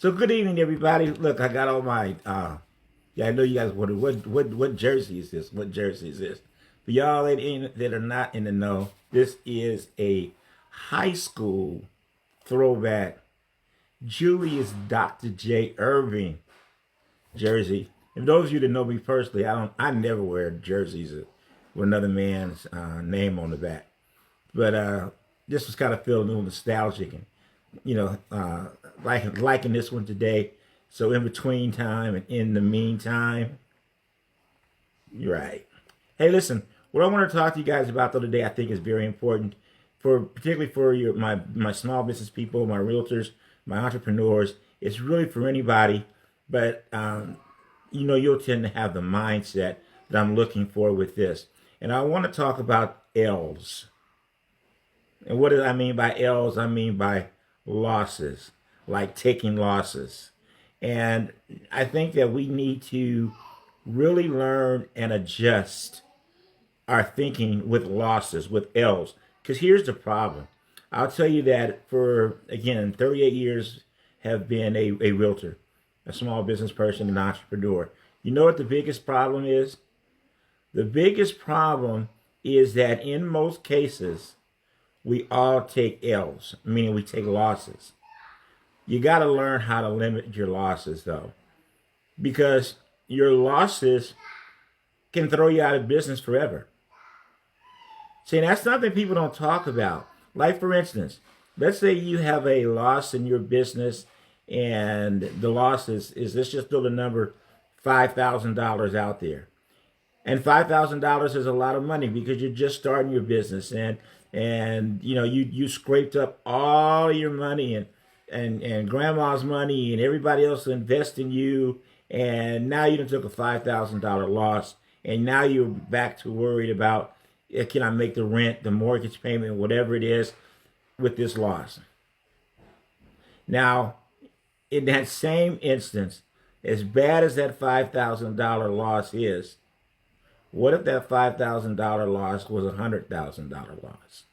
So good evening, everybody. Look, I got all my. Yeah, I know you guys wonder what jersey is this? What jersey is this? For y'all that are not in the know, this is a high school throwback Julius Dr. J. Irving jersey. And those of you that know me personally, I never wear jerseys with another man's name on the back. But this was kind of feeling a little nostalgic, and you know, liking this one today. So in between time and in the meantime, you're right. Hey, listen, what I want to talk to you guys about though today, I think is very important for particularly for my small business people, my realtors, my entrepreneurs. It's really for anybody, but you'll tend to have the mindset that I'm looking for with this. And I want to talk about L's. And what do I mean by L's? I mean by losses, like taking losses. And I think that we need to really learn and adjust our thinking with losses, with L's. Because here's the problem. I'll tell you that for, again, 38 years have been a realtor, a small business person, an entrepreneur. You know what the biggest problem is? The biggest problem is that in most cases, we all take L's, meaning we take losses. You got to learn how to limit your losses, though, because your losses can throw you out of business forever. See, that's something people don't talk about. Like, for instance, let's say you have a loss in your business, and the loss is let's just throw the number $5,000 out there. And $5,000 is a lot of money because you're just starting your business, and you scraped up all your money and grandma's money and everybody else invest in you, and now you done took a $5,000 loss, and now you're back to worried about can I make the rent, the mortgage payment, whatever it is, with this loss. Now, in that same instance, as bad as that $5,000 loss is, what if that $5,000 loss was a $100,000 loss?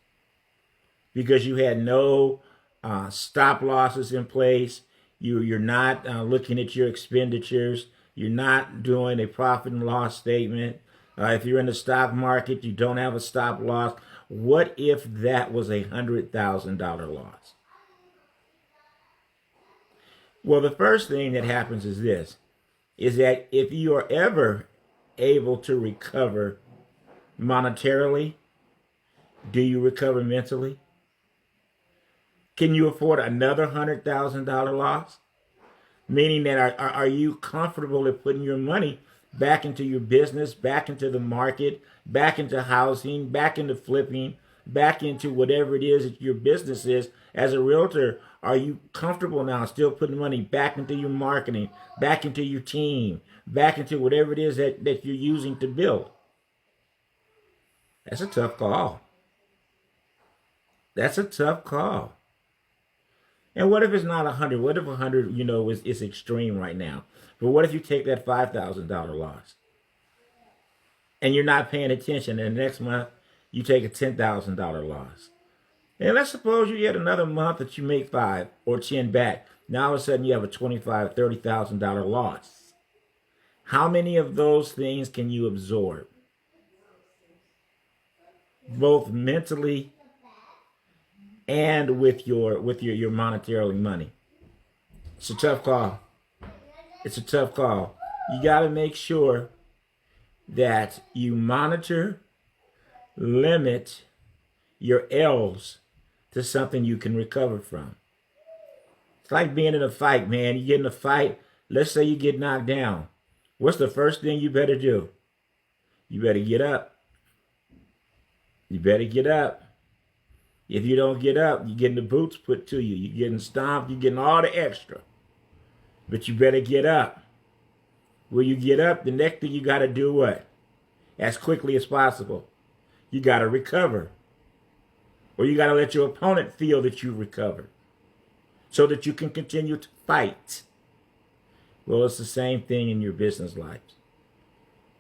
Because you had no stop losses in place. You're not looking at your expenditures. You're not doing a profit and loss statement. If you're in the stock market, you don't have a stop loss. What if that was a $100,000 loss? Well, the first thing that happens is this, is that if you are ever able to recover monetarily, do you recover mentally? Can you afford another $100,000 loss? Meaning that are you comfortable in putting your money back into your business, back into the market, back into housing, back into flipping, back into whatever it is that your business is? As a realtor, are you comfortable now still putting money back into your marketing, back into your team, back into whatever it is that you're using to build? That's a tough call. That's a tough call. And what if it's not 100? What if 100, is extreme right now? But what if you take that $5,000 loss and you're not paying attention, and the next month you take a $10,000 loss? And let's suppose you get another month that you make 5 or 10 back. Now all of a sudden you have a $25,000, $30,000 loss. How many of those things can you absorb? Both mentally and with your monetarily money. It's a tough call. It's a tough call. You got to make sure that you monitor, limit your L's to something you can recover from. It's like being in a fight, man. You get in a fight, let's say you get knocked down. What's the first thing you better do? You better get up. You better get up. If you don't get up, you're getting the boots put to you. You're getting stomped. You're getting all the extra. But you better get up. When you get up, the next thing you got to do what? As quickly as possible. You got to recover. Or you got to let your opponent feel that you recovered so that you can continue to fight. Well, it's the same thing in your business life.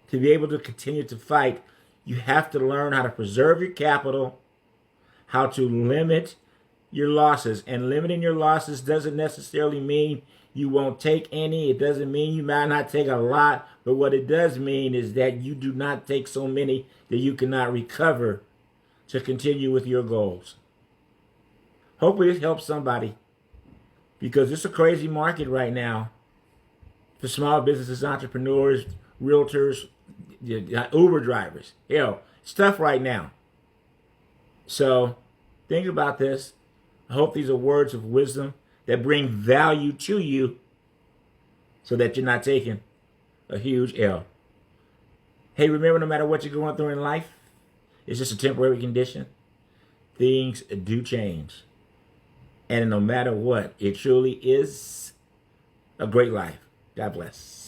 To be able to continue to fight, you have to learn how to preserve your capital, how to limit your losses. And limiting your losses doesn't necessarily mean you won't take any. It doesn't mean you might not take a lot. But what it does mean is that you do not take so many that you cannot recover to continue with your goals. Hopefully this helps somebody, because it's a crazy market right now for small businesses, entrepreneurs, realtors, Uber drivers. Hell, it's tough right now. So think about this. I hope these are words of wisdom that bring value to you so that you're not taking a huge L. Hey, remember, no matter what you're going through in life, it's just a temporary condition. Things do change. And no matter what, it truly is a great life. God bless.